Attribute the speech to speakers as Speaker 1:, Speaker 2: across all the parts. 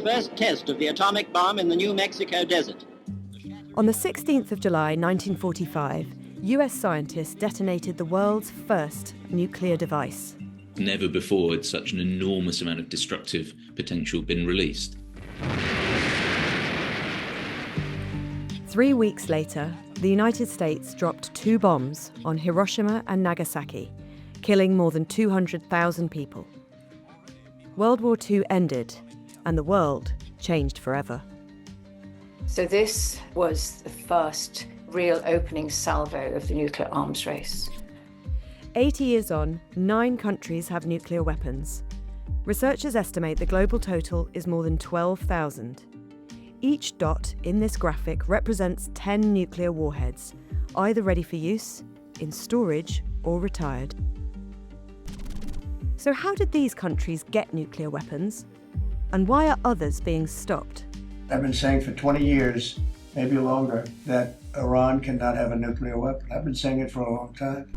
Speaker 1: first test of the atomic bomb in the New Mexico desert.
Speaker 2: On the 16th of July 1945, US scientists detonated the world's first nuclear device.
Speaker 3: Never before had such an enormous amount of destructive potential been released.
Speaker 2: 3 weeks later, the United States dropped 2 bombs on Hiroshima and Nagasaki, killing more than 200,000 people. World War II ended, and the world changed forever.
Speaker 4: So this was the first real opening salvo of the nuclear arms race.
Speaker 2: 80 years on, 9 countries have nuclear weapons. Researchers estimate the global total is more than 12,000. Each dot in this graphic represents 10 nuclear warheads, either ready for use, in storage, or retired. So how did these countries get nuclear weapons? And why are others being stopped?
Speaker 5: I've been saying for 20 years, maybe longer, that Iran cannot have a nuclear weapon. I've been saying it for a long time.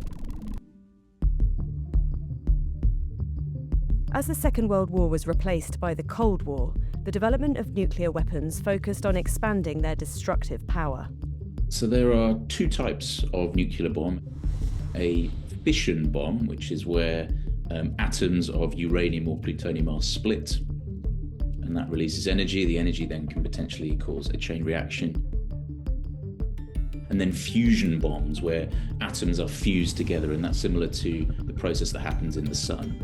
Speaker 2: As the Second World War was replaced by the Cold War, the development of nuclear weapons focused on expanding their destructive power.
Speaker 3: So there are 2 types of nuclear bomb. A fission bomb, which is where atoms of uranium or plutonium are split, and that releases energy. The energy then can potentially cause a chain reaction. And then fusion bombs, where atoms are fused together, and that's similar to the process that happens in the sun.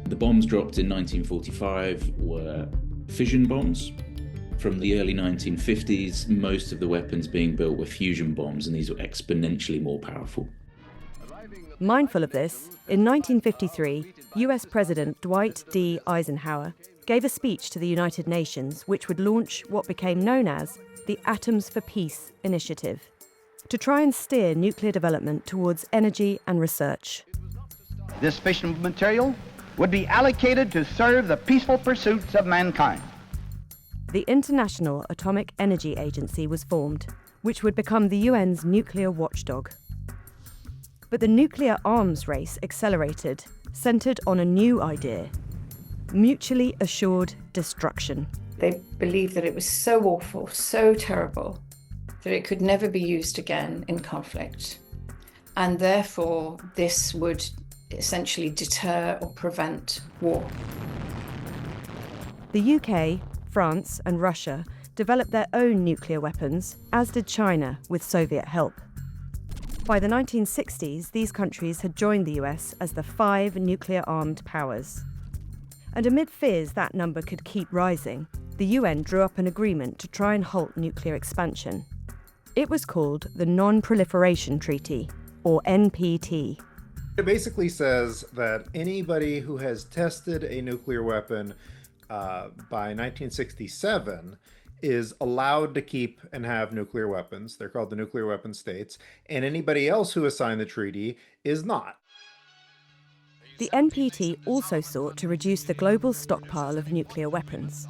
Speaker 3: The bombs dropped in 1945 were fission bombs. From the early 1950s, most of the weapons being built were fusion bombs, and these were exponentially more powerful.
Speaker 2: Mindful of this, in 1953, US President Dwight D. Eisenhower gave a speech to the United Nations which would launch what became known as the Atoms for Peace initiative, to try and steer nuclear development towards energy and research.
Speaker 6: This fission material would be allocated to serve the peaceful pursuits of mankind.
Speaker 2: The International Atomic Energy Agency was formed, which would become the UN's nuclear watchdog. But the nuclear arms race accelerated, centred on a new idea: mutually assured destruction.
Speaker 4: They believed that it was so awful, so terrible, that it could never be used again in conflict. And therefore, this would essentially deter or prevent war.
Speaker 2: The UK, France, and Russia developed their own nuclear weapons, as did China with Soviet help. By the 1960s, these countries had joined the US as the 5 nuclear-armed powers. And amid fears that number could keep rising, the UN drew up an agreement to try and halt nuclear expansion. It was called the Non-Proliferation Treaty, or NPT.
Speaker 7: It basically says that anybody who has tested a nuclear weapon by 1967 is allowed to keep and have nuclear weapons. They're called the nuclear weapon states. And anybody else who has signed the treaty is not.
Speaker 2: The NPT also sought to reduce the global stockpile of nuclear weapons.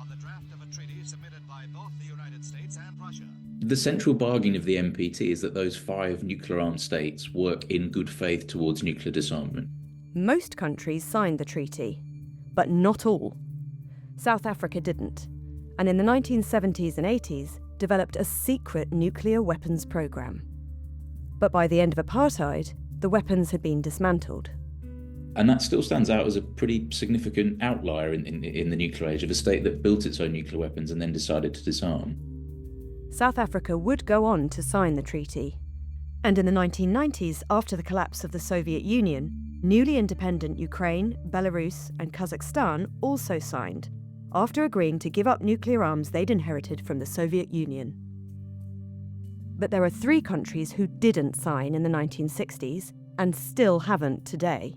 Speaker 3: The central bargain of the NPT is that those 5 nuclear-armed states work in good faith towards nuclear disarmament.
Speaker 2: Most countries signed the treaty, but not all. South Africa didn't, and in the 1970s and 80s developed a secret nuclear weapons program. But by the end of apartheid, the weapons had been dismantled.
Speaker 3: And that still stands out as a pretty significant outlier in the nuclear age, of a state that built its own nuclear weapons and then decided to disarm.
Speaker 2: South Africa would go on to sign the treaty. And in the 1990s, after the collapse of the Soviet Union, newly independent Ukraine, Belarus, and Kazakhstan also signed, after agreeing to give up nuclear arms they'd inherited from the Soviet Union. But there are 3 countries who didn't sign in the 1960s and still haven't today.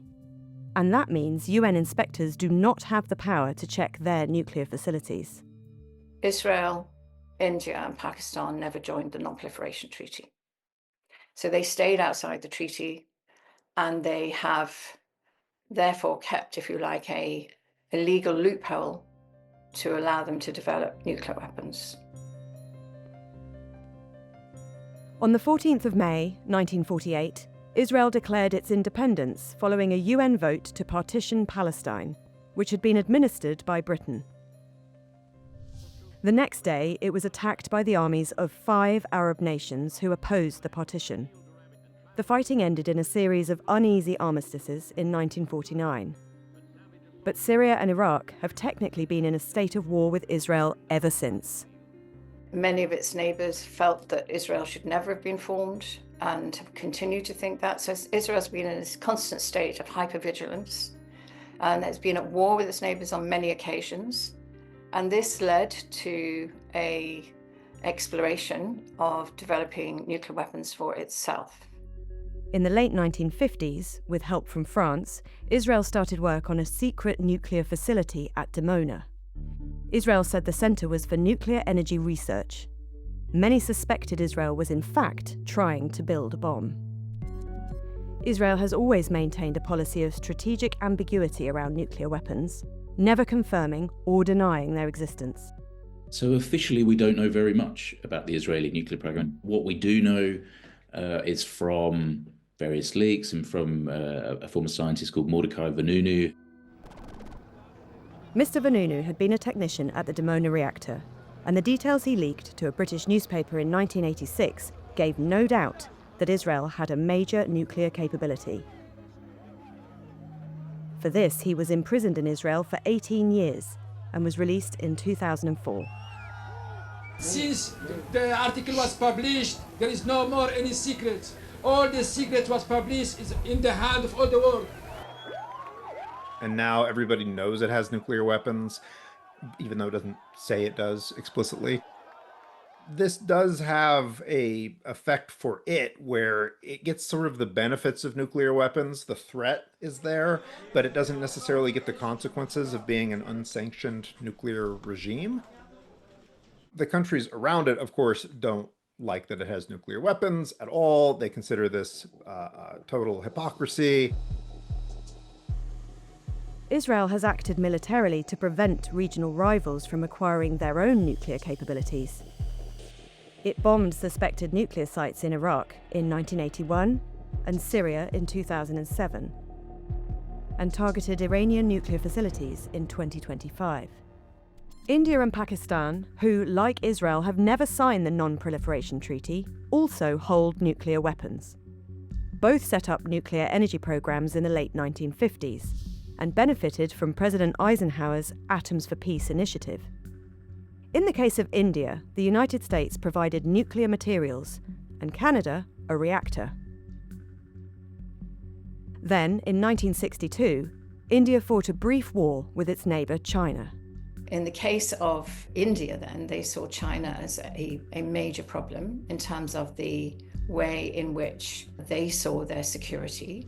Speaker 2: And that means UN inspectors do not have the power to check their nuclear facilities.
Speaker 4: Israel, India, and Pakistan never joined the Non-Proliferation Treaty. So they stayed outside the treaty, and they have therefore kept, if you like, a legal loophole to allow them to develop nuclear weapons.
Speaker 2: On the 14th of May, 1948, Israel declared its independence following a UN vote to partition Palestine, which had been administered by Britain. The next day, it was attacked by the armies of 5 Arab nations who opposed the partition. The fighting ended in a series of uneasy armistices in 1949. But Syria and Iraq have technically been in a state of war with Israel ever since.
Speaker 4: Many of its neighbours felt that Israel should never have been formed and have continued to think that. So Israel's been in this constant state of hypervigilance, and it's been at war with its neighbours on many occasions. And this led to an exploration of developing nuclear weapons for itself.
Speaker 2: In the late 1950s, with help from France, Israel started work on a secret nuclear facility at Dimona. Israel said the centre was for nuclear energy research. Many suspected Israel was in fact trying to build a bomb. Israel has always maintained a policy of strategic ambiguity around nuclear weapons, never confirming or denying their existence.
Speaker 3: So officially, we don't know very much about the Israeli nuclear program. What we do know is from various leaks and from a former scientist called Mordechai Vanunu.
Speaker 2: Mr. Vanunu had been a technician at the Dimona reactor, and the details he leaked to a British newspaper in 1986 gave no doubt that Israel had a major nuclear capability. For this, he was imprisoned in Israel for 18 years and was released in 2004.
Speaker 8: Since the article was published, there is no more any secrets. All the secret was published is in the hand of all the world.
Speaker 7: And now everybody knows it has nuclear weapons, even though it doesn't say it does explicitly. This does have a effect for it where it gets sort of the benefits of nuclear weapons. The threat is there, but it doesn't necessarily get the consequences of being an unsanctioned nuclear regime. The countries around it, of course, don't like that it has nuclear weapons at all. They consider this total hypocrisy.
Speaker 2: Israel has acted militarily to prevent regional rivals from acquiring their own nuclear capabilities. It bombed suspected nuclear sites in Iraq in 1981 and Syria in 2007, and targeted Iranian nuclear facilities in 2025. India and Pakistan, who, like Israel, have never signed the Non-Proliferation Treaty, also hold nuclear weapons. Both set up nuclear energy programs in the late 1950s and benefited from President Eisenhower's Atoms for Peace initiative. In the case of India, the United States provided nuclear materials and Canada a reactor. Then, in 1962, India fought a brief war with its neighbour China.
Speaker 4: In the case of India, then, they saw China as a major problem in terms of the way in which they saw their security.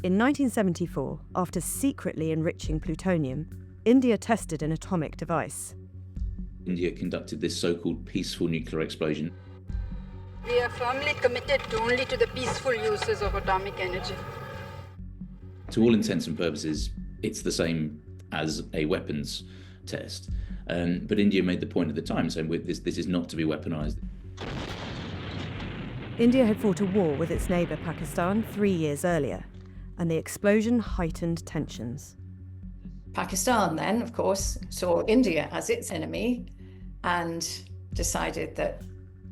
Speaker 2: In 1974, after secretly enriching plutonium, India tested an atomic device.
Speaker 3: India conducted this so-called peaceful nuclear explosion.
Speaker 9: We are firmly committed only to the peaceful uses of atomic energy.
Speaker 3: To all intents and purposes, it's the same as a weapons test. But India made the point at the time saying this is not to be weaponized.
Speaker 2: India had fought a war with its neighbour Pakistan 3 years earlier, and the explosion heightened tensions.
Speaker 4: Pakistan then, of course, saw India as its enemy and decided that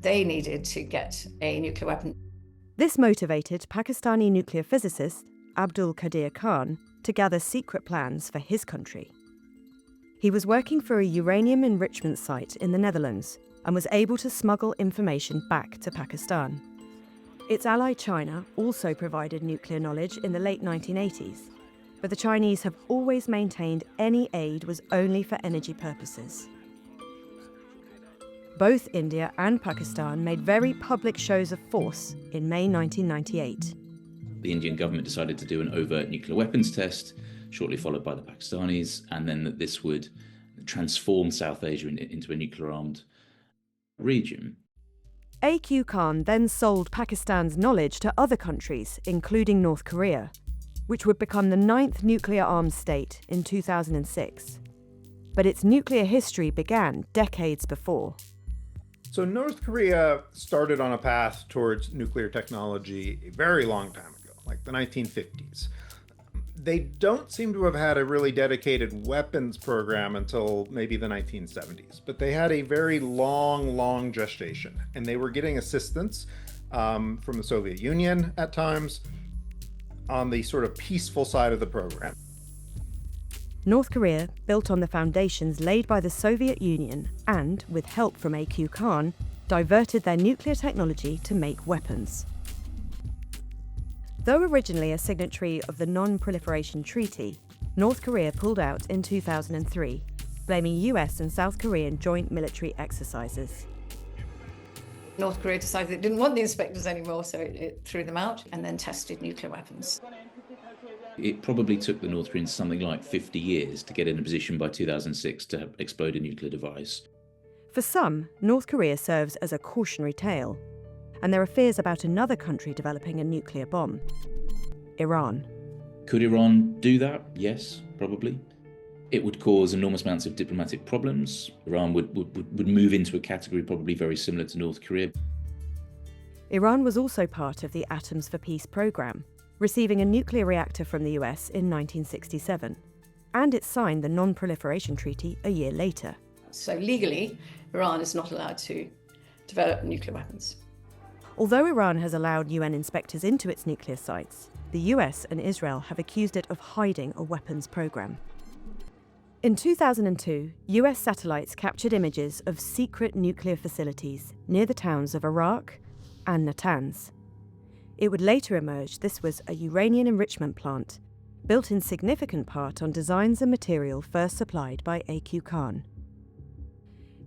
Speaker 4: they needed to get a nuclear weapon.
Speaker 2: This motivated Pakistani nuclear physicist Abdul Qadir Khan to gather secret plans for his country. He was working for a uranium enrichment site in the Netherlands and was able to smuggle information back to Pakistan. Its ally China also provided nuclear knowledge in the late 1980s, but the Chinese have always maintained any aid was only for energy purposes. Both India and Pakistan made very public shows of force in May 1998.
Speaker 3: The Indian government decided to do an overt nuclear weapons test, shortly followed by the Pakistanis, and then that this would transform South Asia into a nuclear-armed region.
Speaker 2: A.Q. Khan then sold Pakistan's knowledge to other countries, including North Korea, which would become the 9th nuclear-armed state in 2006. But its nuclear history began decades before.
Speaker 7: So North Korea started on a path towards nuclear technology a very long time ago, like the 1950s. They don't seem to have had a really dedicated weapons program until maybe the 1970s, but they had a very long gestation, and they were getting assistance from the Soviet Union at times on the sort of peaceful side of the program.
Speaker 2: North Korea built on the foundations laid by the Soviet Union and, with help from A.Q. Khan, diverted their nuclear technology to make weapons. Though originally a signatory of the Non-Proliferation Treaty, North Korea pulled out in 2003, blaming US and South Korean joint military exercises.
Speaker 4: North Korea decided it didn't want the inspectors anymore, so it threw them out and then tested nuclear weapons.
Speaker 3: It probably took the North Koreans something like 50 years to get in a position by 2006 to explode a nuclear device.
Speaker 2: For some, North Korea serves as a cautionary tale, and there are fears about another country developing a nuclear bomb: Iran.
Speaker 3: Could Iran do that? Yes, probably. It would cause enormous amounts of diplomatic problems. Iran would move into a category probably very similar to North Korea.
Speaker 2: Iran was also part of the Atoms for Peace program, receiving a nuclear reactor from the US in 1967, and it signed the Non-Proliferation Treaty a year later.
Speaker 4: So legally, Iran is not allowed to develop nuclear weapons.
Speaker 2: Although Iran has allowed UN inspectors into its nuclear sites, the US and Israel have accused it of hiding a weapons program. In 2002, US satellites captured images of secret nuclear facilities near the towns of Arak and Natanz. It would later emerge this was a uranium enrichment plant, built in significant part on designs and material first supplied by A.Q. Khan.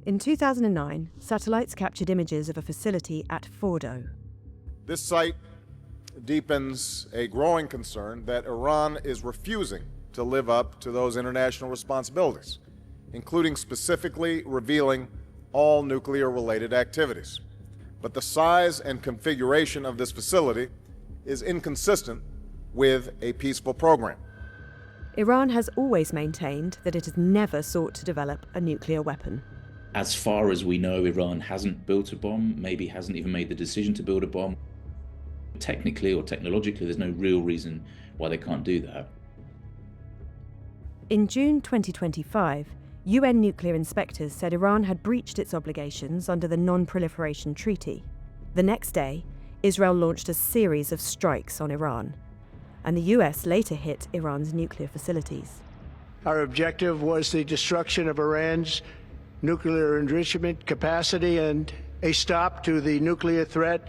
Speaker 2: In 2009, satellites captured images of a facility at Fordo.
Speaker 10: This site deepens a growing concern that Iran is refusing to live up to those international responsibilities, including specifically revealing all nuclear-related activities. But the size and configuration of this facility is inconsistent with a peaceful program.
Speaker 2: Iran has always maintained that it has never sought to develop a nuclear weapon.
Speaker 3: As far as we know, Iran hasn't built a bomb, maybe hasn't even made the decision to build a bomb. Technically or technologically, there's no real reason why they can't do that.
Speaker 2: In June 2025, UN nuclear inspectors said Iran had breached its obligations under the Non-Proliferation Treaty. The next day, Israel launched a series of strikes on Iran, and the US later hit Iran's nuclear facilities.
Speaker 5: Our objective was the destruction of Iran's nuclear enrichment capacity and a stop to the nuclear threat.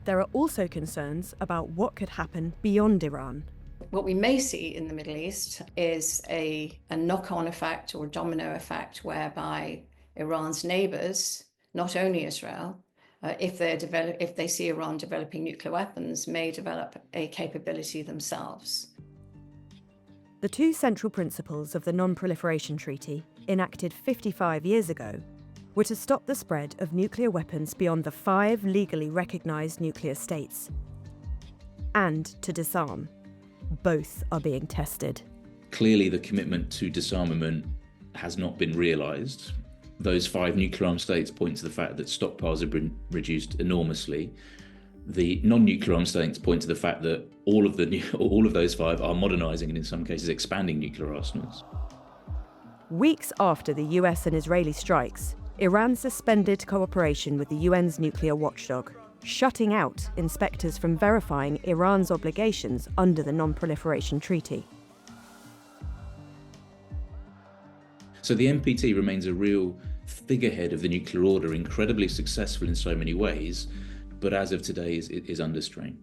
Speaker 2: There are also concerns about what could happen beyond Iran.
Speaker 4: What we may see in the Middle East is a knock-on effect or domino effect whereby Iran's neighbors, not only Israel, if they see Iran developing nuclear weapons, may develop a capability themselves.
Speaker 2: The two central principles of the Non-Proliferation Treaty, enacted 55 years ago, were to stop the spread of nuclear weapons beyond the 5 legally recognized nuclear states, and to disarm. Both are being tested.
Speaker 3: Clearly, the commitment to disarmament has not been realised. Those 5 nuclear-armed states point to the fact that stockpiles have been reduced enormously. The non-nuclear-armed states point to the fact that all of those 5 are modernising and in some cases expanding nuclear arsenals.
Speaker 2: Weeks after the US and Israeli strikes, Iran suspended cooperation with the UN's nuclear watchdog, shutting out inspectors from verifying Iran's obligations under the Non-Proliferation Treaty.
Speaker 3: So the NPT remains a real figurehead of the nuclear order, incredibly successful in so many ways, but as of today is under strain.